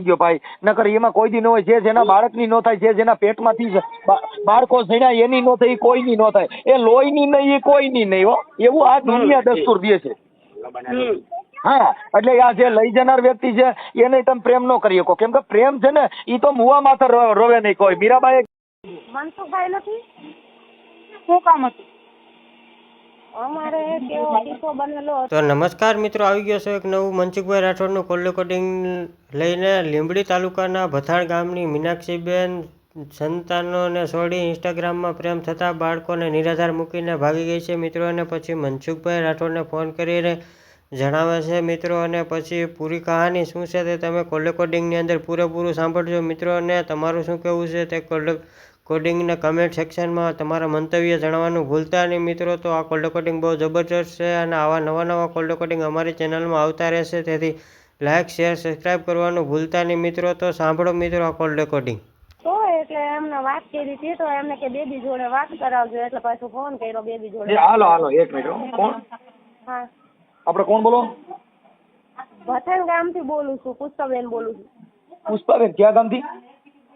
ગયો ભાઈ, નકર એમાં કોઈ દી ન હોય. જે જેના બાળકની નો થાય, જે જેના પેટમાંથી બાળકો જણ્યા એની નો થાય, કોઈની નો થાય. એ લોહીની નહીં, એ કોઈની નહીં હો. એવું આ દુનિયા દસ્તુર દે છે. હા, એટલે આ જે લઈ જનાર વ્યક્તિ છે એને તમે પ્રેમ ન કરી શકો, કેમ કે પ્રેમ છે ને એ તો મુવા માથે રોવે નહીં કોઈ. મીરાબાઈ મનસુખભાઈ નથી, શું કામ હતું? અમારે કેવો કિસ્સો બનેલો હતો. તો નમસ્કાર મિત્રો, આવી ગયો છે એક નવું મનસુખભાઈ રાઠોડનું કોલ રેકોર્ડિંગ લઈને. લીંબડી તાલુકાના ભથાણ ગામની મીનાક્ષીબેન સંતાનોને છોડી ઇન્સ્ટાગ્રામમાં પ્રેમ થતા બાળકોને નિરાધાર મૂકીને ભાગી ગઈ છે મિત્રો. અને પછી મનસુખભાઈ રાઠોડને ફોન કરીને જણાવે છે મિત્રો. અને પછી પૂરી કહાની શું છે તે તમે કોલ રેકોર્ડિંગની અંદર પૂરેપૂરું સાંભળજો મિત્રો. અને તમારું શું કહેવું છે તે કોડિંગના કમેન્ટ સેક્શનમાં તમારા મંતવ્ય જણાવવાનું ભૂલતા નહીં મિત્રો. તો આ કોલ રેકોર્ડિંગ બહુ જબરજસ્ત છે અને આવા નવા કોલ રેકોર્ડિંગ અમારી ચેનલમાં આવતા રહેશે. તેથી લાઇક, શેર, સબસ્ક્રાઈબ કરવાનું ભૂલતા નહીં મિત્રો. તો સાંભળો મિત્રો આ કોલ રેકોર્ડિંગ. તો એટલે એમને વાત કરી હતી, તો એમને કે બેબી જોડે વાત કરાવજો, એટલે પાછું ફોન કર્યો બેબી જોડે. હાલો એક મિનિટ. કોણ? હા, આપણે કોણ બોલો? ભથાણ ગામથી બોલું છું, પુષ્પાબેન બોલું છું. પુષ્પાબેન ક્યાં ગામથી?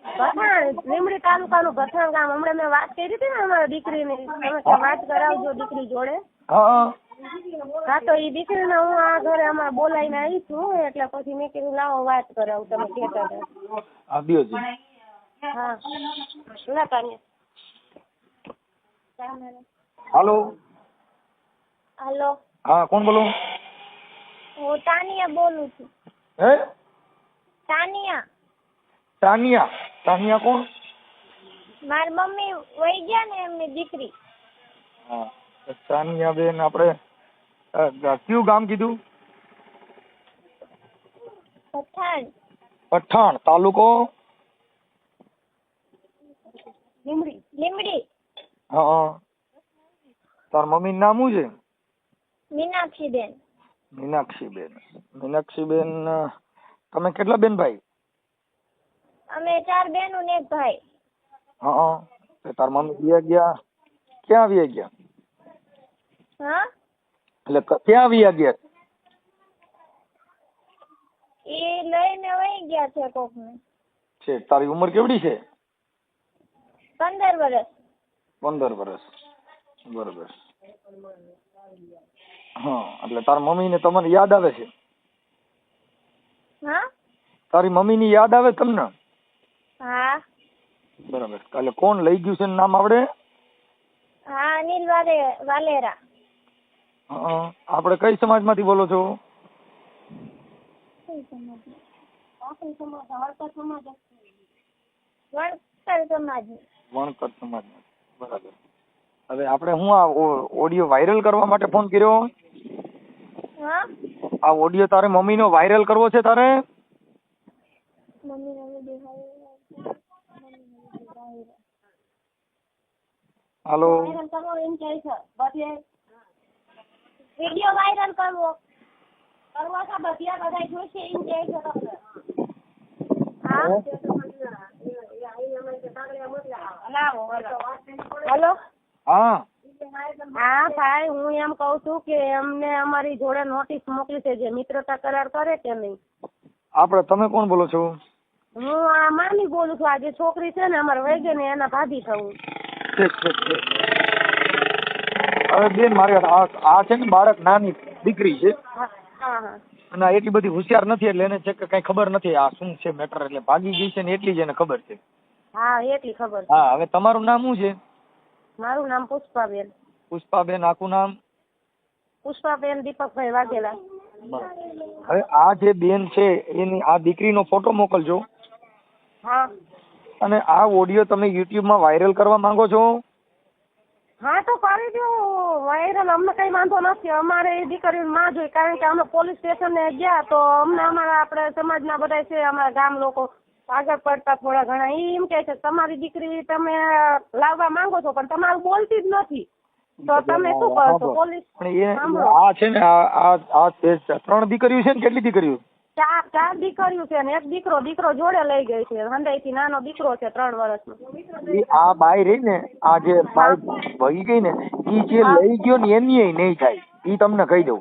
ભથાણ, લીંબડી તાલુકાનું ભથાણ ગામ. હમણાં મેં વાત કરી હતી ને અમારી દીકરીની, તમે કે વાત કરાવજો દીકરી જોડે. હા હા, તો એ દીકરીને હું આ ઘરે અમારે બોલાવીને આવી છું, એટલે પછી મેં કીધું લાવો વાત કરાવું, તમે કહેતા હતા. હા દિયોજી. હા, ના તાને. હાલો. હાલો, હા, કોણ બોલો? હું તાનિયા બોલું છું. હે? તાનિયા. તાનિયા. તાનિયા કોણ? મારી મમ્મી વહી ગયા ને, એમની દીકરી. હા, તાનિયા બેન. આપણે કયું ગામ કીધું? પઠાણ. પઠાણ તાલુકો? લીંબડી. લીંબડી. હા. તાર મમ્મીનું નામ શું છે? મીનાક્ષીબેન. મીનાક્ષીબેન. મીનાક્ષીબેન, તમે કેટલા બેન ભાઈ? અમે 4 બહેનો ને 1 ભાઈ. હા. તાર મમ્મી વ્યા ગયા? ક્યાં વ્યા ગયા? હા, એટલે ક્યાં વ્યા ગયા? એ લઈને વહી ગયા છે કોકને. છે. તારી ઉંમર કેવડી છે? 15 વર્ષ. 15 વર્ષ. બરોબર. હા, એટલે તાર મમ્મી ને તમને યાદ આવે છે? હા, તારી મમ્મી ની યાદ આવે તમને? હા. બરાબર. એટલે કોણ લઈ ગયું છે નામ આવડે? હા, અનિલ વાલેરા. હા. આપણે કઈ સમાજ માંથી બોલો છો? વણકર સમાજ. વણકર સમાજ. બરાબર. હવે આપણે હું આ ઓડિયો વાયરલ કરવા માટે ફોન કર્યો? હા, આ ઓડિયો તારે મમ્મી નો વાયરલ કરવો છે તારે? હાલો. વાયરલ કરવો એમ કહે છે. બધે વિડિયો વાયરલ કરવો છે, બધા જોશે એમ કહે છે તમને. હા. હેલો. હા. હા ભાઈ, હું એમ કઉ છું કે એમને અમારી જોડે નોટિસ મોકલી છે, જે મિત્રતા કરાર કરે કે નહીં. તમે કોણ બોલો છો? હું આ મામી બોલું છું. આ જે છોકરી છે ને અમારે વહી ગઈ ને, એના ભાભી થવું. હવે બેન, મારે આ છે ને બાળક નાની દીકરી છે હા, હા. અને એટલી બધી હોશિયાર નથી, એટલે એને છે કે કઈ ખબર નથી આ શું છે મેટર. એટલે ભાગી ગઈ છે ને એટલી જ એને ખબર છે. હા, એટલી ખબર છે. હા. હવે તમારું નામ શું છે? મારું નામ પુષ્પાબેન. પુષ્પાબેન. આખું નામ? પુષ્પાબેન દીપકભાઈ વાઘેલા. હવે આ જે બેન છે એની આ દીકરીનો ફોટો મોકલજો. હા. અને આ ઓડિયો તમે યુટ્યુબ માં વાયરલ કરવા માંગો છો? હા, તો કરી દો વાયરલ. અમને કઈ વાંધો નથી. અમારે એ દીકરીની માં જોઈ, કારણ કે અમે પોલીસ સ્ટેશન ગયા તો અમને અમારા આપણે સમાજના બધા છે, અમારા ગામ લોકો આગળ પડતા થોડા ઘણા. એમ કે છે તમારી દીકરી તમે લાવવા માંગો છો, પણ તમારું બોલતી જ નથી, તો તમે શું કરશો? પોલીસ. આ છે ને આ 3 દીકરીઓ છે ને? કેટલી દીકરીઓ? 4 દીકરીઓ છે ને 1 દીકરો જોડે લઈ ગઈ છે. હંડાઈ થી નાનો દીકરો છે 3 વર્ષનો. આ બાઈ રહી ને, આ જે બાઈ ભગી ગઈ ને, ઈ જે લઈ ગયો ને એની નહીં થાય. ઈ તમને કહી દઉં.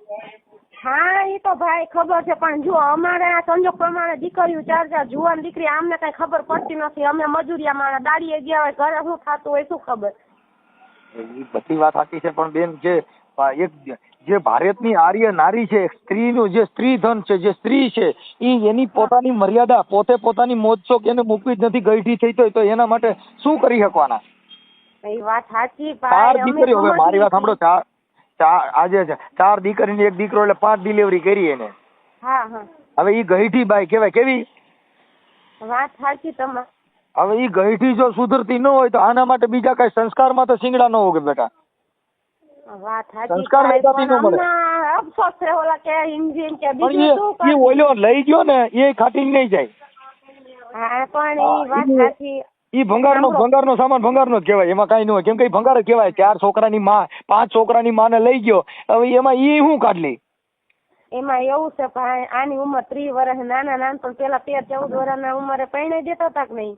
હા એ તો ભાઈ ખબર છે, પણ જો અમારે આ સંજોગ પ્રમાણે દીકરીઓ 4 જુવાન દીકરી આમને કઈ ખબર પડતી નથી. અમે મજૂરિયા માણસ દાડીએ ગયા હોય, ઘરે શું થતું હોય શું ખબર. એ બધી વાત સાચી છે, પણ બેન જે ભારતની આર્ય નારી છે, સ્ત્રીનું જે સ્ત્રી ધન છે, જે સ્ત્રી છે, એની પોતાની મર્યાદા પોતાની મોજશોખ એને મૂકવી જ નથી. ગઈઢી થઈ તો એના માટે શું કરી શકવાના? એ વાત સાચી 4 ભાઈ. દીકરીઓ, હવે મારી વાત સાંભળો, આજે 4 દીકરી ને 1 દીકરો, એટલે 5 ડિલિવરી કરી એને. હા હા. હવે ઈ ગઈઢી બાઈ કેવાય, કેવી વાત સાચી તમારી. હવે ઈ ગઈઢી જો સુધરતી ન હોય તો આના માટે બીજા કઈ સંસ્કારમાં તો શીંગડા ન હોગે બેટા. વાત સાચી સંસ્કાર ભાઈ, વેચાતી ન પણ મળે. અમને અફસોસ છે ઓલા કે ઇન્જિન કે પણ બીજું શું એ ઓલ્યો લઈ ગયો ને એ ખાટી નહીં જાય. હા પણ એ વાત સાચી. ઈ ભંગારનો સામાન ભંગારનો જ કહેવાય, એમાં કઈ ન હોય. કેમ કે ભંગાર જ કહેવાય. 4 છોકરાની માં, 5 છોકરાની માને લઈ ગયો, હવે એમાં ઈ શું કાઢલી? એમાં એવું છે ભાઈ, આની ઉંમર 30 વર્ષ, નાના પણ પેલા 13-14 વર્ષના ઉંમરે પરણાઈ દેતા હતા કે નહીં,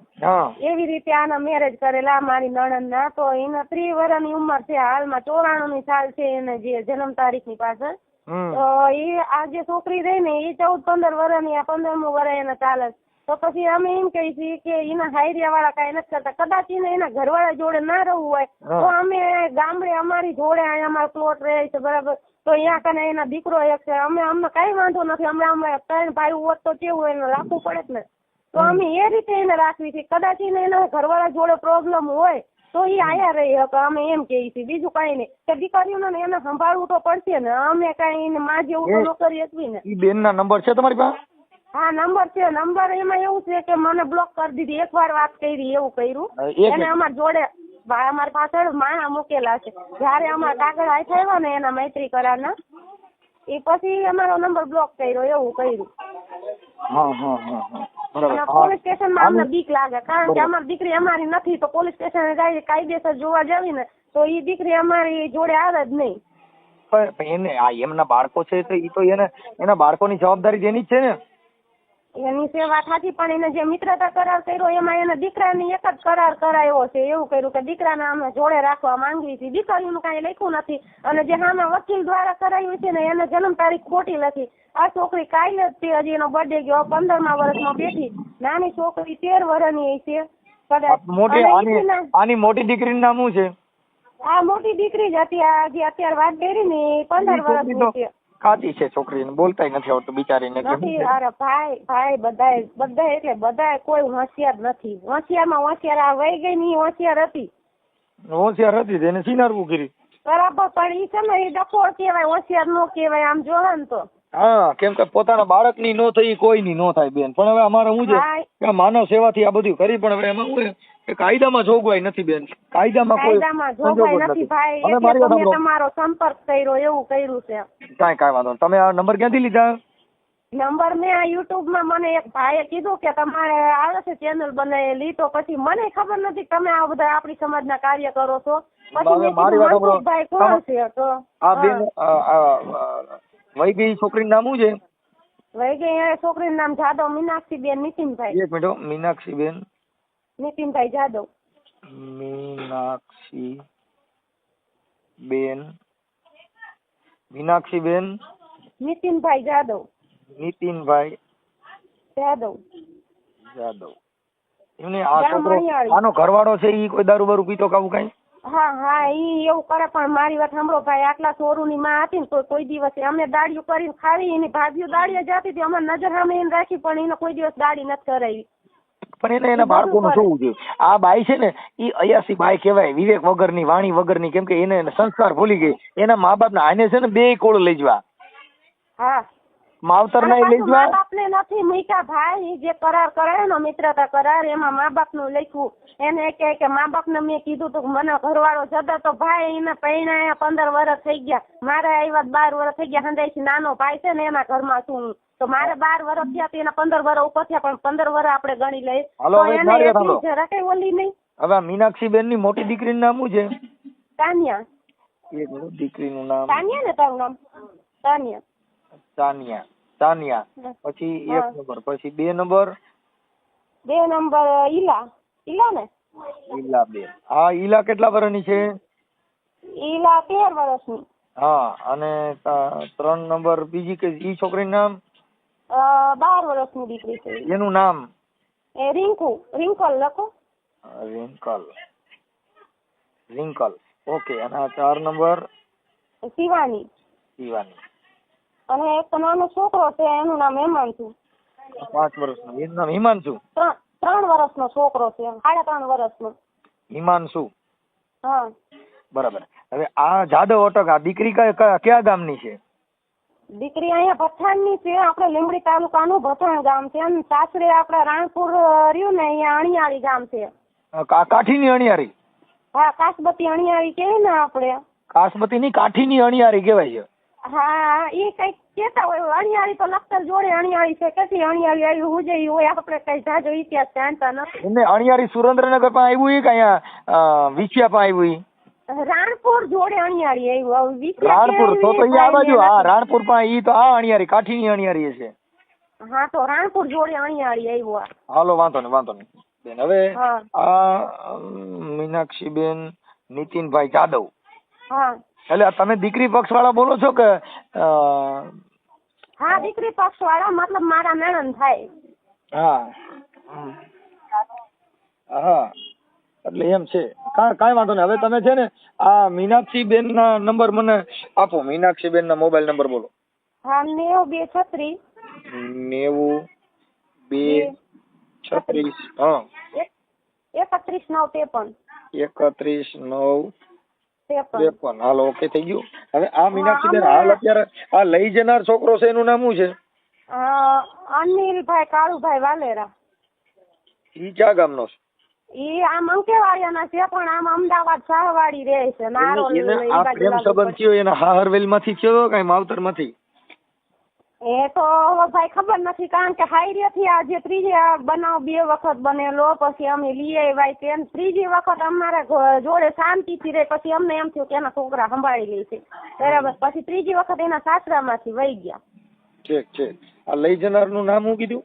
એવી રીતે આના મેરેજ કરેલા મારી નણંદના. તો એના 30 વર્ષની ઉંમર છે, હાલમાં 94ની સાલ છે એને જે જન્મ તારીખની પાછળ. તો એ આ જે છોકરી રહી ને એ 14-15 વર્ષની, આ 15મું વર્ષ એને ચાલે. તો પછી અમે એમ કહી છીએ કે એના હાયરિયા વાળા કઈ નથી કરતા. કદાચ એને એના ઘરવાળા જોડે ના રહેવું હોય તો અમે ગામડે અમારી જોડે અહીંયા અમારો પ્લોટ રહે છે બરાબર, તો અહીંયા કને એના દીકરો એક છે. અમને કઈ વાંધો નથી. અમે 3 ભાઈ હોત તો કેવું એને રાખવું પડે જ ને. તો અમે એ રીતે એને રાખવી છે. કદાચ એને એના ઘરવાળા જોડે પ્રોબ્લેમ હોય તો એ આયા રહી શકે, અમે એમ કહીએ છીએ. બીજું કઈ નહીં કે દીકરીઓને એને સંભાળવું તો પડશે ને. અમે કઈ એને માં જેવું તો ન કરી શકવી ને. ઈ બેન ના નંબર છે તમારી પાસે? હા નંબર છે. નંબર એમાં એવું છે કે મને બ્લોક કરી દીધી. એકવાર વાત કરી એવું કર્યું એને અમારા જોડે અમારી પાછળ માણા મૂકેલા છે. જયારે અમારા કાગળ હાથ આવ્યા ને એના મૈત્રી કરારના, એ પછી અમારો નંબર બ્લોક કર્યો એવું કર્યું. પોલીસ સ્ટેશનમાં અમને બીક લાગે, કારણ કે અમારી દીકરી અમારી નથી. તો પોલીસ સ્ટેશન જાય કાયદેસર જોવા જાવી ને તો એ દીકરી અમારી જોડે આવે જ નહીં. પણ એને આ એમના બાળકો છે તો ઈ તો એના બાળકોની જવાબદારી એની જ છે ને. એની સેવા થાતી, પણ એને જે મિત્રતા કરાર કર્યો એમાં એના દીકરાની એક જ કરાર કરાયો છે. એવું કર્યું કે દીકરાને અમે જોડે રાખવા માંગવી હતી. દીકરીનું કઈ લખ્યું નથી. અને જે સામે વકીલ દ્વારા કરાયું છે ને એને જન્મ તારીખ ખોટી લખી. આ છોકરી કાલે જ તે હજી એનો બર્થડે ગયો, 15મા વર્ષમાં બેઠી. નાની છોકરી 13 વર્ષની છે કદાચ. આની મોટી દીકરીનું નામ શું છે? આ મોટી દીકરી જ હતી. આ જે અત્યારે વાત કરી ને 15 વર્ષની છે. કાચી છે છોકરીને, બોલતાય નથી આવડતું બિચારીને. નથી. અરે ભાઈ બધા એટલે બધા કોઈ હોશિયાર નથી. હોશિયારમાં હોશિયાર આ વહી ગઈ ની હોશિયાર હતી. હોશિયાર હતી એને સિનારવું કરી બરાબર, પણ ઈ છે ને એ ડફોળ કહેવાય, હોશિયાર નો કહેવાય આમ જોવા ને તો. હા, કેમ કે પોતાના બાળકની નો થઈ કોઈની નો થાય બેન. પણ હવે અમારે શું છે કે માનવ સેવાથી આ બધું કરી, પણ હવે એમાં શું છે કાયદામાં જોગવાઈ નથી બેન. કાયદામાં જોગવાઈ નથી ભાઈ. એટલે તમે તમારો સંપર્ક કર્યો એવું કર્યું છે. કાંઈ વાંધો. તમે આ નંબર ક્યાંથી લીધા? નંબર મેં આ યુટ્યુબમાં મને એક ભાઈએ કીધું કે તમારે આવે છે ચેનલ બનાવેલી, તો પછી મને ખબર નથી તમે આ બધા આપણી સમાજના કાર્ય કરો છો. પછી ભાઈ કોણ છે? તો આ બેન વહી ગઈ છોકરીનું નામ શું છે? વહી ગઈ છોકરીનું નામ જાદવ મીનાક્ષીબેન નીતિનભાઈ. એક મિનિટ. મીનાક્ષીબેન નીતિનભાઈ જાદવ. મીનાક્ષીબેન નીતિનભાઈ જાદવ. નીતિનભાઈ જાદવ. એમને આ છોકરો આનો ઘરવાળો છે ઈ કોઈ દારૂ બારૂ પીતો કાવું કઈ? હા ઈ એવું કરે. પણ મારી વાત સાંભળો ભાઈ, આટલા ચોરુની માં હતી ને તો કોઈ દિવસે અમે દાડીઓ કરીને ખાવી. એની ભાભીઓ દાડીએ જતી હતી, અમે નજર સામે એને રાખી, પણ એને કોઈ દિવસ દાડી નથી કરાવી. પણ એને એના બાળકોનું જોવું જોઈએ. આ બાઈ છે ને ઈ અયાસી બાઈ કહેવાય, વિવેક વગરની, વાણી વગરની. કેમ કે એને સંસ્કાર ભૂલી ગઈ. એના મા બાપ ના આને છે ને 2 કોળ લઈ જવા. હા, માવતર ના લઈ જવા. મા બાપ ને નથી મૂક્યા ભાઈ. જે કરાર કરાયો ને મિત્રતા કરાર, એમાં મા બાપ નું લખ્યું. એને કે મા બાપ ને મેં કીધું તું મને ઘરવાળો જતો તો ભાઈ એને પૈણા 15 વર્ષ થઈ ગયા. મારે આવ્યા 12 વર્ષ થઈ ગયા. હંદાઈથી નાનો ભાઈ છે ને એના ઘરમાં છું. તો મારે 12 વર્ષ થયા, એના 15 વર્ષ ઉપર થયા, પણ 15 વર્ષ આપણે ગણી લઈએ. જરા કઈ ઓલી નહીં. હવે મીનાક્ષીબેન ની મોટી દીકરીનું નામ શું છે? તાનિયા. એક મિનિટ. દીકરીનું નામ તાનિયા ને તારું નામ? તાનિયા. તાનિયા. પછી 1 નંબર. પછી 2 નંબર? 2 નંબર ઈલા ને? ઈલા બેન. હા, ઈલા કેટલા વર્ષની છે? ઈલા 13 વર્ષની. હા, અને 3 નંબર બીજી કે ઈ છોકરીનું નામ? 12 વર્ષની દીકરી છે. એનું નામ? એ રિંકલ લખો. રિંકલ. ઓકે. અને આ 4 નંબર? શિવાની. અને એક નાનો છોકરો છે, એનું નામ હિમાંશુ. 5 વર્ષનો. એનું નામ હિમાંશુ? 3 વર્ષનો છોકરો છે, 3.5 વર્ષનો. હિમાંશુ. હા. બરાબર. હવે આ જાદવ અટક, આ દીકરી કયા ગામની છે? દીકરી અહીંયા પઠાણની છે, આપણે લીંબડી તાલુકાનું ભથાણ ગામ છે. અને સાસરે આપણે રાણપુર રહ્યું ને, અહીંયા અણિયાળી ગામ છે. કાઠીની અણિયારી? હા, કાસબતી અણિયાળી કહેવાય ને આપણે. કાસમતીની કાઠીની અણિયારી કહેવાય છે. હા, એ કઈક કેતા હોય. અણિયાળી તો લખતર જોડે અણિયાળી છે, કેટલી અણિયાળી આવી હું જઈ હોય, આપણે કઈ જાજો ઇતિહાસ જાણતા નથી. એમને અણિયારી સુરેન્દ્રનગર પણ આવ્યું કે અહીંયા વિછિયા પણ આવ્યું? રાણપુર જોડે અણિયાળી આવ્યું. રાણપુર તો ઈ આ બાજુ. હા, રાણપુર પણ ઈ તો આ અણિયારી કાઠીની અણિયારી છે. હા, તો રાણપુર જોડે અણિયાળી આવ્યું. હાલો, વાંધો નહીં બેન. હવે આ મીનાક્ષીબેન નીતિનભાઈ જાદવ. હા. એટલે તમે દીકરી પક્ષ વાળા બોલો છો કે? હા, દીકરી પક્ષ વાળા, મતલબ મારા નણંદ થાય. હા હા, એટલે એમ છે. કાંઈ વાંધો નહીં. હવે તમે છે ને આ મીનાક્ષીબેન ના નંબર મને આપો. મીનાક્ષીબેન ના મોબાઈલ નંબર બોલો. હા, 9236 9236. હા, 31953. 31953. હાલો, ઓકે, થઈ ગયું. હવે આ મીનાક્ષીબેન હાલ અત્યારે આ લઈ જનાર છોકરો છે, એનું નામ શું છે? અનિલભાઈ કાળુભાઈ વાલેરા. ઈ ક્યાં ગામનો છે? ઈ આમ અંકેવાડિયાના છે, પણ આમ અમદાવાદ શાહવાડી રહે છે. નારોલ આ પ્રેમ સંબંધ થયો એના હાહરવેલ માંથી થયો કઈ માવતર માંથી? એ તો ભાઈ ખબર નથી, કારણ કે હાઈરિયાથી આ જે ત્રીજી બનાવ 2 વખત બનેલો, પછી અમે લઈ આવ્યા. તેમ ત્રીજી વખત અમારે જોડે શાંતિથી રહે, પછી અમને એમ થયું કે એના છોકરા સંભાળી લે છે, બરાબર. પછી ત્રીજી વખત એના સાસરામાંથી વહી ગયા. ઠીક. આ લઈ જનાર નું નામ શું કીધું?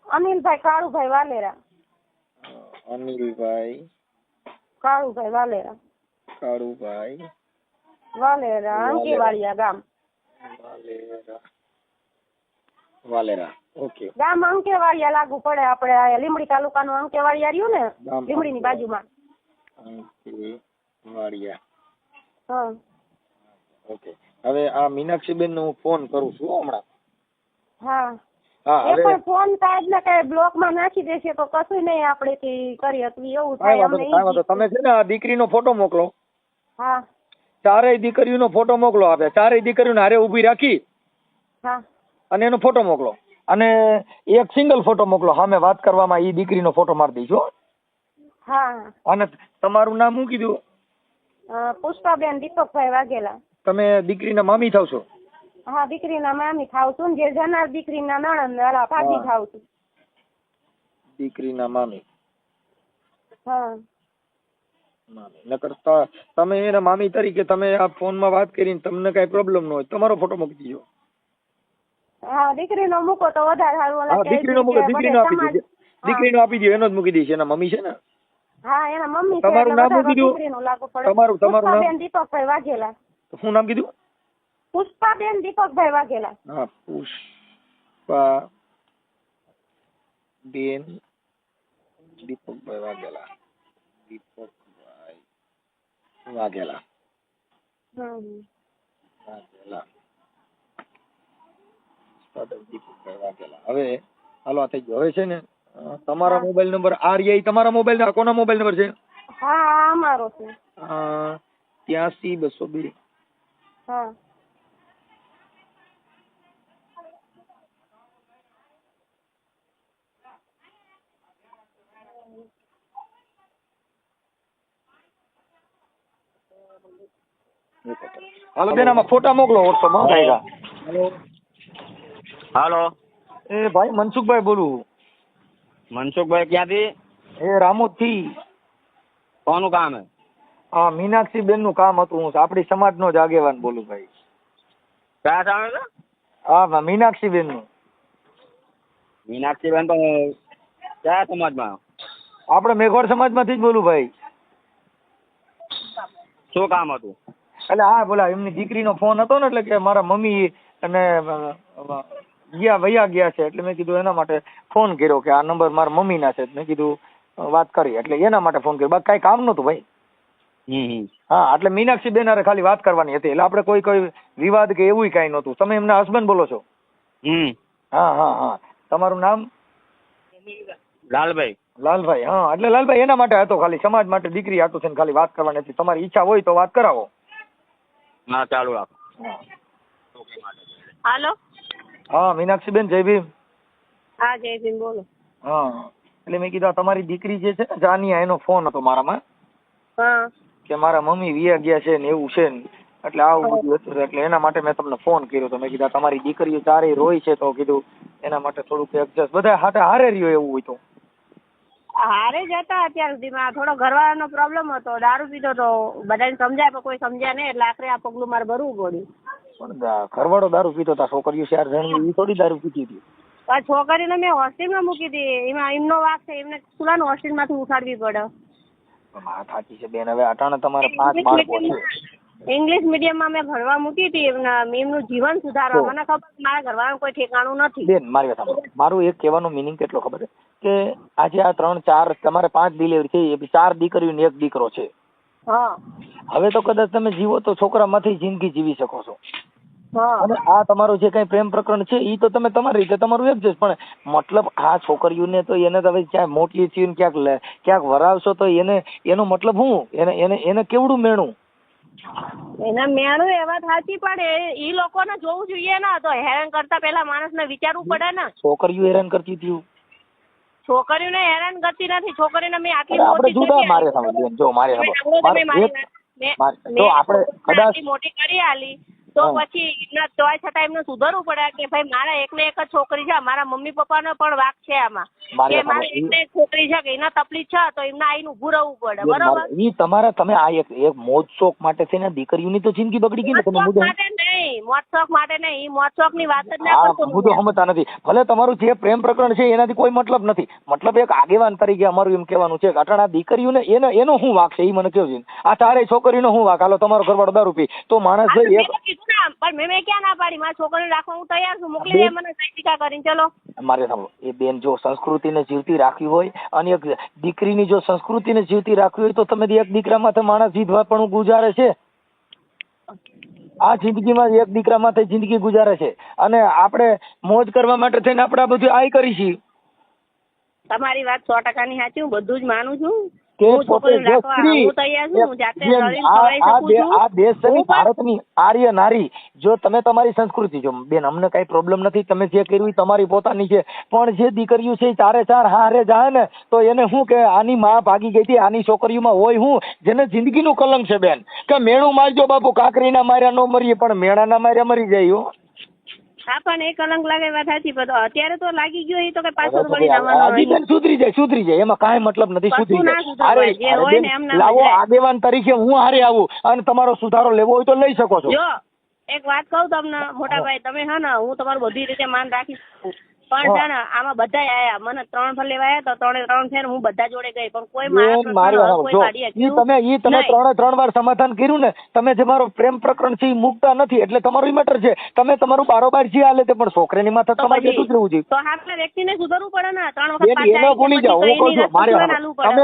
અનિલભાઈ કાળુભાઈ વાલેરા. અનિલભાઈ કાળુભાઈ વાલેરા, અંકેવાડિયા ગામ. વાલેરા. ઓકે. ગામ અંકેવાડિયા લાગુ પડે. આપણે લીંબડી તાલુકાનું અંકેવાડિયા રહ્યું ને, લીંબડીની બાજુમાં. અંકેવાડિયા. હા. ઓકે. હવે આ મીનાક્ષીબેન ને હું ફોન કરું છું હમણાં. હા. હા, એ પણ ફોન કાઢ ને કઈ બ્લોક માં નાખી દેશે તો કશું નહીં આપણે કરી શકીએ, એવું થાય અમને. તમે છે ને આ દીકરીનો ફોટો મોકલો. હા. 4 દીકરીઓનો ફોટો મોકલો. આપે 4 દીકરીઓને હારે ઊભી રાખી અને એનો ફોટો મોકલો. અને એક સિંગલ ફોટો મોકલો. સામે વાત કરવામાં ઈ દીકરીનો ફોટો મારી દઈશું. હા. અને તમારું નામ શું કીધું? પુષ્પાબેન દીપકભાઈ વાઘેલા. તમે દીકરીના મામી થાવ છો? હા, દીકરીના મામી થાવ છું. જે જનાર દીકરીના નણંદ ભાભી થાવ છું. દીકરીના મામી. હા. નકર તમે એના મામી તરીકે તમે આ ફોનમાં વાત કરીને તમને કઈ પ્રોબ્લેમ ન હોય તમારો ફોટો મૂકી દીજો. હા, દીકરીનો મૂકો તો વધારે સારું. હા, દીકરીનો મૂકો. દીકરીનો આપી દો. એનો જ મૂકી દઈશ. એના મમ્મી છે ને? હા, એના મમ્મી. તમારું નામ શું કીધું? તમારું નામ? દીપકભાઈ વાઘેલા. શું નામ કીધું? પુષ્પાબેન દીપકભાઈ વાઘેલા. હા, પુષ્પાબેન દીપકભાઈ વાઘેલા. દીપકભાઈ વાઘેલા. હવે હાલો, આ થઈ ગયો. હવે છે ને તમારા મોબાઈલ નંબર તમારા મોબાઈલ કોના મોબાઈલ નંબર છે? હા, અમારો છે. 83 202. હા. હાલો બેન, આમાં ફોટા મોકલો WhatsApp માં. હાલો. એ ભાઈ મનસુખભાઈ બોલું. મનસુખભાઈ ક્યાંથી? એ રામોદ થી. કોનું કામ હે? હા, મીનાક્ષીબેન નું કામ હતું. હું આપણી સમાજ નો જ આગેવાન બોલું ભાઈ. કયા સામે છે? હા, મીનાક્ષીબેન નું. મીનાક્ષીબેન તો કયા સમાજમાં? આપણે મેઘોડ સમાજ માંથી જ બોલું ભાઈ. શું કામ હતું? એટલે હા બોલા એમની દીકરીનો ફોન હતો ને એટલે કે મારા મમ્મી અને વયા ગયા છે એટલે મેં કીધું એના માટે ફોન કર્યો કે આ નંબર મારા મમ્મીના છે મેં કીધું વાત કરી એટલે એના માટે ફોન કર્યો બાકી કાંઈ કામ નહોતું ભાઈ. હા એટલે મીનાક્ષી બેન હારે ખાલી વાત કરવાની હતી એટલે આપણે કોઈ વિવાદ કે એવું કાંઈ નહોતું. તમે એમના હસબન્ડ બોલો છો? હા હા હા. તમારું નામ? લાલભાઈ. લાલભાઈ. હા એટલે લાલભાઈ એના માટે હતો ખાલી સમાજ માટે દીકરી હતું છે ને ખાલી વાત કરવાની હતી. તમારી ઈચ્છા હોય તો વાત કરાવો. ના ચાલુ રાખો. હાલો. હા મીનાક્ષી બેન જય ભીમ. હા જય ભીમ બોલો. હા એટલે મેં કીધું તમારી દીકરી જે છે ને જાનિયા એનો ફોન હતો મારામાં હા કે મારા મમ્મી વિયા ગયા છે ને એવું છે ને એટલે આવું બધું હતું એટલે એના માટે મેં તમને ફોન કર્યો તો મેં કીધું તમારી દીકરીઓ ચારેય રોય છે તો કીધું એના માટે થોડુંક એડજસ્ટ બધા હારે રહ્યો એવું હોય તો. હારે જ હતા અત્યાર સુધીમાં થોડો ઘરવાળાનો પ્રોબ્લેમ હતો દારૂ પીધો તો બધાને સમજાય પણ કોઈ સમજ્યા નહીં એટલે આખરે આ પગલું મારે ભરવું પડ્યું. પણ ઘરવાળો દારૂ પીતો હતા છોકરીઓ 4 જણ એ થોડી દારૂ પીતી હતી. પણ છોકરીને મેં હોસ્ટેલમાં મૂકી હતી એમાં એમનો વાક છે એમને ખુલ્લાનું હોસ્ટેલમાંથી ઉઠાડવી પડે. વાત સાચી છે બેન હવે અટાણે તમારે 5 બાળકો છે. ઇંગ્લિશ મીડિયમમાં મેં ભણવા મૂકી હતી એમનું જીવન સુધારવા મને ખબર મારા ઘરવાળાનું કોઈ ઠેકાણું નથી. બેન મારી વાત સાંભળો મારું એક કહેવાનો મિનિંગ કેટલો ખબર છે કે આજે આ 3 4 તમારે 5 ડિલિવરી થઈ એ 4 દીકરીઓ ને 1 દીકરો છે. હા હવે તો કદાચ તમે જીવો તો છોકરામાંથી જિંદગી જીવી શકો છો. હા અને આ તમારું જે કઈ પ્રેમ પ્રકરણ છે એ તો તમે તમારી રીતે તમારું એક જ પણ મતલબ આ છોકરીઓને તો એને તો હવે ક્યાંક મોટી થઈને ક્યાંક વરાવશો તો એનો મતલબ શું એને કેવડું મેણું એના મેણું એ વાત સાચી પડે ઈ લોકોને જોવું જોઈએ ને તો હેરાન કરતા પેલા માણસને વિચારવું પડે ને. છોકરીઓ હેરાન કરતી હતી છોકરીઓને હેરાન કરતી નથી છોકરીને મેં આટલી આપણે મોટી જુદા મારે સાંભળો જો મારે કદાચ મોટી કરી આલી તો પછી એમના તોય છતાં એમને સુધારવું પડે કે ભાઈ મારા એકને એક જ છોકરી છે મારા મમ્મી પપ્પાનો પણ વાક છે આમાં કે મારી એકને એક છોકરી છે કે એના તકલીફ છે તો એમને આઈને ઊભું રહેવું પડે બરોબર. ઈ તમારા તમે આ એક મોજ શોખ માટે થઈને દીકરીઓની તો જિંદગી બગડી ગઈ ને તમે મુદ્દો માટે નહીં મોજ શોખ માટે નહીં ઈ મોજ શોખ ની વાત જ ના કરતો મુદ્દો સમજતા નથી. ભલે તમારું જે પ્રેમ પ્રકરણ છે એનાથી કોઈ મતલબ નથી મતલબ એક આગેવાન તરીકે અમારું એમ કહેવાનું છે કે અટાણા દીકરીઓને એનો શું વાક છે એ મને કહો છે. આ 4 છોકરીનો શું વાક હાલો તમારો ઘરવાળો દારૂ પી તો માણસ પણ મેં ક્યાં ના પાડી મારી છોકરીને રાખવા હું તૈયાર છું મોકલી દે મને સૈતિકા કરીને ચલો. મારે સાંભળો એ બેન જો સંસ્કૃતિને જીવતી રાખવી હોય અને એક દીકરીની જો સંસ્કૃતિને જીવતી રાખવી હોય તો તમે એક દીકરામાંથી માણસ વિધવા પણ ગુજારે છે. આ જિંદગીમાં એક દીકરામાંથી જિંદગી ગુજારે છે અને આપણે મોજ કરવા માટે થઈને આપણે આ બધું આય કરી છીએ. તમારી વાત 100% ની સાચી હું બધું જ માનું છું. ભારતની આર્ય નારી જો તમે તમારી સંસ્કૃતિ જો બેન અમને કઈ પ્રોબ્લેમ નથી તમે જે કર્યું તમારી પોતાની છે પણ જે દીકરીઓ છે 4 હારે જાય ને તો એને શું કે આની માં ભાગી ગઈ હતી આની છોકરીઓમાં હોય હું જેને જિંદગીનું કલંક છે બેન કે મેણું મારજો બાપુ કાકરીના માર્યા ન મરીએ પણ મેણાના માર્યા મરી જાય. હા પણ એ કલંક લાગે વાત સાચી પણ અત્યારે તો લાગી ગયો એ તો કઈ પાછળ વળી જવાનો સુધરી જાય એમાં કાંઈ મતલબ નથી સુધરી જાય. લાવો આગેવાન તરીકે હું હારે આવું અને તમારો સુધારો લેવો હોય તો લઈ શકો છો. જો એક વાત કહું તમને મોટા ભાઈ તમે હે ને હું તમારું બધી રીતે માન રાખી શકું પણ છે ને આમાં બધા આયા મને 3 ફર લેવા આવ્યા તો 3 ફેર હું બધા જોડે ગઈ પણ કોઈ તમે 3 વાર સમાધાન કર્યું ને તમે જે મારો પ્રેમ પ્રકરણ છે એ મુકતા નથી એટલે તમારું મેટર છે તમે તમારું બારોબાર જે હાલે તે પણ છોકરીની માથે તમારે કેટલું જ રહેવું જોઈએ તો આપણે વ્યક્તિને સુધારવું પડે ને 3 વખત એનો ભૂલી જાઓ હું કહું છું મારે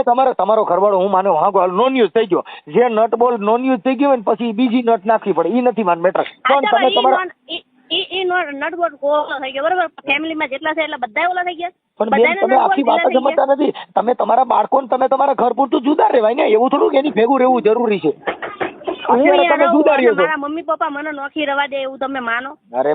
તમે તમારો ઘરવાળો હું માનો હા નોન યુઝ થઈ ગયો જે નટ બોલ નોન યુઝ થઈ ગયો ને પછી બીજી નટ નાખવી પડે એ નથી માન મેટર પણ તમે તમારા નટબોટ ઓલો થઈ ગયો બરોબર ફેમિલીમાં જેટલા છે એટલે બધા ઓલા થઈ ગયા પણ તમે આખી વાત સમજતા નથી તમે તમારા બાળકોને તમે તમારા ઘર પૂરતું જુદા રહેવાય ને એવું થોડું એની ભેગું રહેવું જરૂરી છે. મારા મમ્મી પપ્પા મને નોખી રવા દે એવું તમે માનો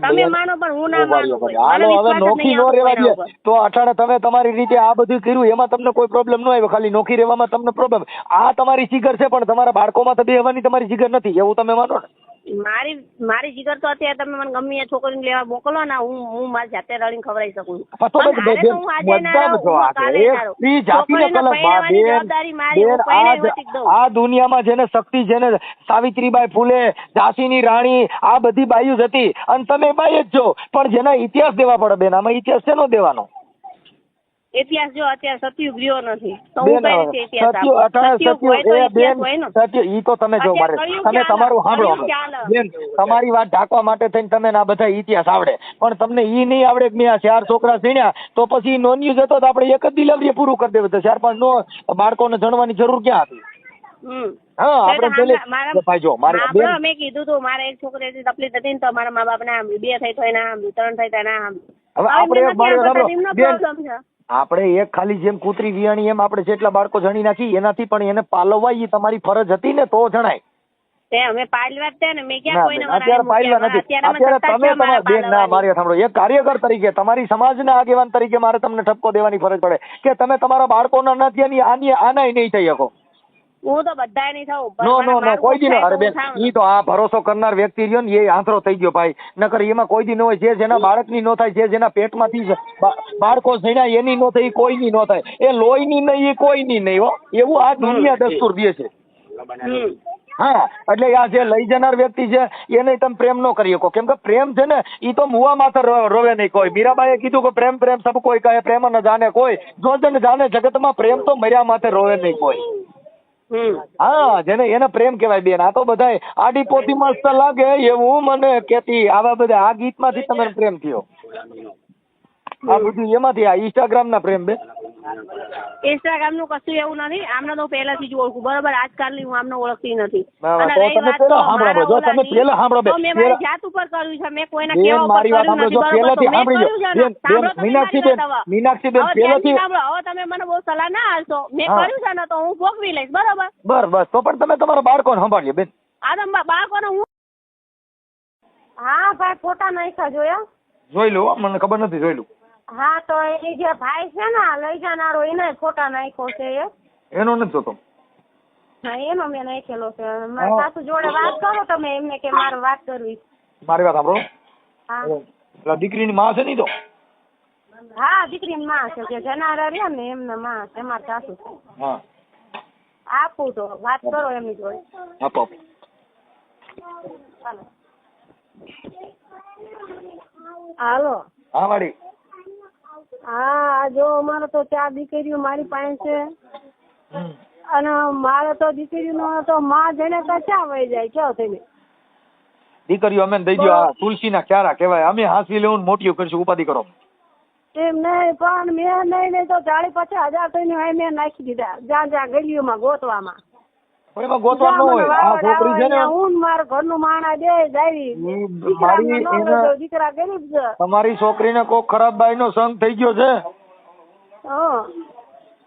તમે માનો પણ હું ના માનું હાલો હવે નોખી નો રહેવા દે તો અટાણે તમે તમારી રીતે આ બધું કર્યું એમાં તમને કોઈ પ્રોબ્લેમ ન આવ્યો ખાલી નોખી રહેવામાં તમને પ્રોબ્લેમ આ તમારી જીગર છે પણ તમારા બાળકોમાં તો બેહવાની તમારી જીગર નથી એવું તમે માનો ને. મારી જીગર તો અત્યારે તમે મને ગમે છોકરીને લેવા મોકલો ને હું મારી જાતે રડીને ખવડાવી શકું આ દુનિયામાં જેને શક્તિ જેને સાવિત્રીબાઈ ફૂલે ઝાંસીની રાણી આ બધી બાયુ જ હતી અને તમે બાઈ જ છો પણ જેના ઇતિહાસ દેવા પડે બેન આમાં ઇતિહાસ શેનો દેવાનો ઇતિહાસ જો અત્યારે સતયુગ રહ્યો નથી તો બેન, હું કઈ રીતે ઇતિહાસ સત્યુ આપું? અટાણે સતયુગ હોય તો સત્યુ એ ઇતિહાસ બેન હોય ને. સત્યુ ઈ તો તમે જો મારે અત્યારે કળિયુગ તમે ચાલે, તમારું સાંભળો કળિયુગ ચાલે. બેન તમારી વાત ઢાંકવા માટે થઈને તમે આ બધા ઇતિહાસ આવડે પણ તમને ઈ નહીં આવડે કે મેં આ 4 છોકરા સીણ્યા તો પછી નોન ન્યૂઝ હતો તો આપણે એક જ ડિલિવરી પૂરું કરી દેવું તો 4-5 નો બાળકોને જણવાની જરૂર ક્યાં હતી? હમ. હા આપણે પેલે ભાઈ જો મારે બેન મેં કીધું તું મારે એક છોકરી તકલીફ હતી ને તો મારા મા બાપ ના સાંભળ્યું, 2 થઈ તો ના સાંભળ્યું, 3 થઈ તો ના હવે સાંભળ્યું. આપણે પ્રોબ્લેમ છે. આપણે એક ખાલી જેમ કૂતરી વિયાણી એમ આપણે જેટલા બાળકો જણી નાખી એનાથી પણ એને પાલવવા ઈ તમારી ફરજ હતી ને તો જણાય. તે અમે પાલવા જ ને મેં ક્યાં ના કોઈને બેન, અત્યારે પાલવા નથી. અત્યારે તમે તમારા બેન ના મારી સાંભળો એક કાર્યકર તરીકે તમારી સમાજના આગેવાન તરીકે મારે તમને ઠપકો દેવાની ફરજ પડે કે તમે તમારા બાળકોના નથી અને આનાય નહીં થઈ શકો. હું તો બધાય નહીં થવું. નો કોઈ દી ન. અરે બેન ઈ તો આ ભરોસો કરનાર વ્યક્તિ રહ્યો ને એ આંતરો થઈ ગયો ભાઈ નકર એમાં કોઈ દી ન હોય જે જેના બાળકની નો થાય જે જેના પેટમાંથી બાળકો જણ્યા એની નો થાય કોઈની નો થાય એ લોહીની નહીં એ કોઈની નહીં હો એવું આ દુનિયા દસ્તુર દે છે. હા એટલે આ જે લઈ જનાર વ્યક્તિ છે એને તમે પ્રેમ ન કરી શકો કેમ કે પ્રેમ છે ને ઈ તો મુવા માથે રોવે નહીં કોઈ. મીરાબાઈએ કીધું કે પ્રેમ પ્રેમ સબ કોઈ કહે પ્રેમ ન જાણે કોઈ જો જન જાણે જગતમાં પ્રેમ તો મર્યા માથે રોવે નહીં કોઈ. હા જેને એને પ્રેમ કહેવાય બેન. આ તો બધાય આડી પોતી મસ્ત લાગે એવું મને કેતી આવા બધા આ ગીતમાંથી તમે પ્રેમ થયો આ બધું એમાંથી આ ઇન્સ્ટાગ્રામ ના પ્રેમ બેન. ઇન્સ્ટાગ્રામ નું કશું એવું નથી. આમને તો પહેલાથી જ ઓળખું બરોબર. આજકાલની હું આમને ઓળખતી નથી. જાત ઉપર કર્યું છે મેં કોઈને મીનાક્ષીબેન પહેલેથી હવે તમે મને બહુ સલાહ ના આપશો. મેં કર્યું છે ને તો હું ભોગવી લઈશ બરોબર. બસ તો પણ તમે તમારા બાળકોને સંભાળીએ બેન. આ તો બાળકોને હું હા ભાઈ ફોટા નાખ્યા જોયા જોઈ લો મને ખબર નથી જોઈ લો. હા તો એ જે ભાઈ છે ને લઈ જનારો એને ફોટા નાખ્યો છે એનો નથી જોતો. હા એનો મેં નાખેલો છે. મારા સાસુ જોડે વાત કરો તમે એમને કે મારે વાત કરવી. મારી વાત સાંભળો. હા દીકરીની માં છે નહીં તો હા દીકરીની માં છે જે જનારા રહ્યા ને એમના માં છે મારા સાસુ છે. હા આપું તો વાત કરો એમની જોડે. આપો હાલો. હા વાડી. હા જો અમારે તો 4 દીકરીઓ મારી પાસે છે અને મારે તો દીકરીનો તો માં જઈને તો ચા વહી જાય કયો થઈને દીકરીઓ અમે દઈ દો. આ તુલસીના ક્યારા કહેવાય અમે હાંસવી લેવું મોટી કરશું ઉપાધિ કરો. એમ નહીં પણ મેં નહીં તો 40-50 હજાર થઈને મેં નાખી દીધા જ્યાં જ્યાં ગલીઓમાં ગોતવામાં. એમાં ગોતવા ન હોય આ છોકરી છે ને હું મારા ઘરનું માણા દે જાય દીકરા ગરીબ છે. તમારી છોકરીને કોઈ ખરાબ બાઈનો સંગ થઈ ગયો છે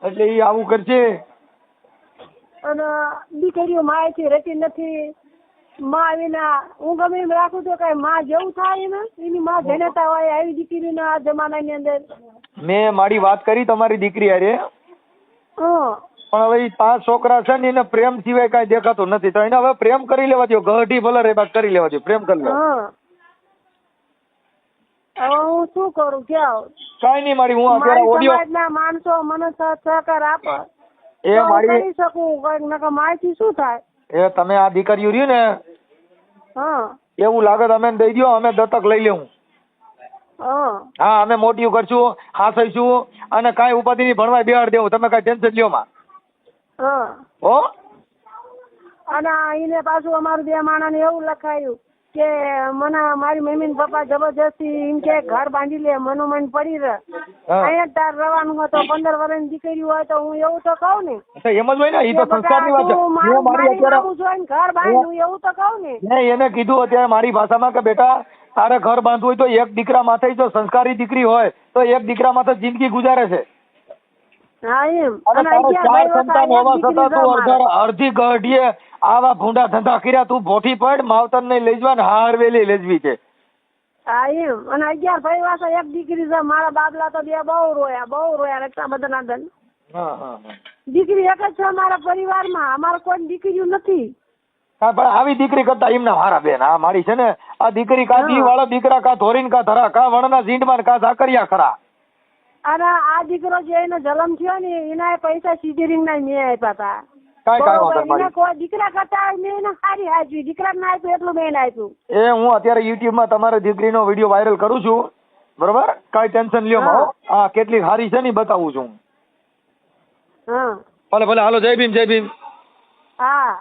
એટલે એ આવું કરશે. અને દીકરીઓ માએથી રહેતી નથી. માં વિના હું ગમે એમ રાખું તો કઈ માં જેવું થાય ને એની માં જનતા હોય આવી દીકરીને આ જમાનાની અંદર. મેં મારી વાત કરી તમારી દીકરી હારે પણ હવે 5 છોકરા છે ને એને પ્રેમ સિવાય કઈ દેખાતું નથી તો એને હવે પ્રેમ કરી લેવા દો. ગઢી ભલે રે બાદ કરી લેવા દો પ્રેમ કરી લેવા. હવે હું શું કરું ક્યાં કઈ નહીં મારી હું અત્યારે ઓડિયો સમાજના માણસો મને સહકાર આપે એ મારી કરી શકું કઈક નકર માહિતી શું થાય. એ તમે આ દીકરીઓ રહ્યું ને એવું લાગે તો અમે દઈ દો અમે દત્તક લઈ લેવું. હા અમે મોટી કરશું હાસઈશું અને કાંઈ ઉપાધિ ની ભણવાય બેહાડ દેવું તમે કઈ ટેન્શન લ્યો માં. હો અને એને પાછું અમારું 2 માણસ એવું લખાયું કે મને મારી મમ્મી ને પપ્પા જબરજસ્તી એમ કે ઘર બાંધી લે મનોમન પડી રહે અહીંયા તાર રવાનું હોય તો 15 વર્ષની દીકરી હોય તો હું એવું તો કહું ને એમ જ હોય ને એ તો સંસ્કારની વાત છે. હું મારી અત્યારે ઘર બાંધ્યું એવું તો કહું ને એને કીધું અત્યારે મારી ભાષામાં કે બેટા તારે ઘર બાંધવું હોય તો એક દીકરા માથે જો સંસ્કારી દીકરી હોય તો એક દીકરા માથે જિંદગી ગુજારે છે. હા એમ અને તારે 4 સંતાન હોવા છતાં તું અડધી ગઢીએ આવા ભૂંડા ધંધા કર્યા તું ભોઠી પડ માવતર ને લઈ જવા ને હારવેલી લેજવી છે. હા એમ અને 11 ભાઈ વાસા એક દીકરી છે. મારા બાબલા તો 2 બહુ રોયા રક્ષાબંધન દીકરી એક જ છે મારા પરિવારમાં. અમારે કોઈ દીકરીઓ નથી. પણ આવી દીકરી કરતા એમના હારા બેન. આ મારી છે ને આ દીકરી કા દી વાળા દીકરા કા ધોરીન કા ધરા કા વણના ઝીંડમાં કા ઝાકરિયા ખરા. અને આ દીકરો જે એનો જન્મ થયો ને એના પૈસા સીઝરિંગ ના મેં આપ્યા હતા. કોઈ દીકરા કરતા મેં એને સારી આપ્યું દીકરા ના આપ્યું એટલું મેં આપ્યું. એ હું અત્યારે યુટ્યુબ માં તમારી દીકરીનો વિડીયો વાયરલ કરું છું બરોબર, કાંઈ ટેન્શન લ્યો માં, હો. હા, કેટલી સારી છે ને ઈ બતાવું છું. હા ભલે ભલે, હાલો, જય ભીમ, જય ભીમ. હા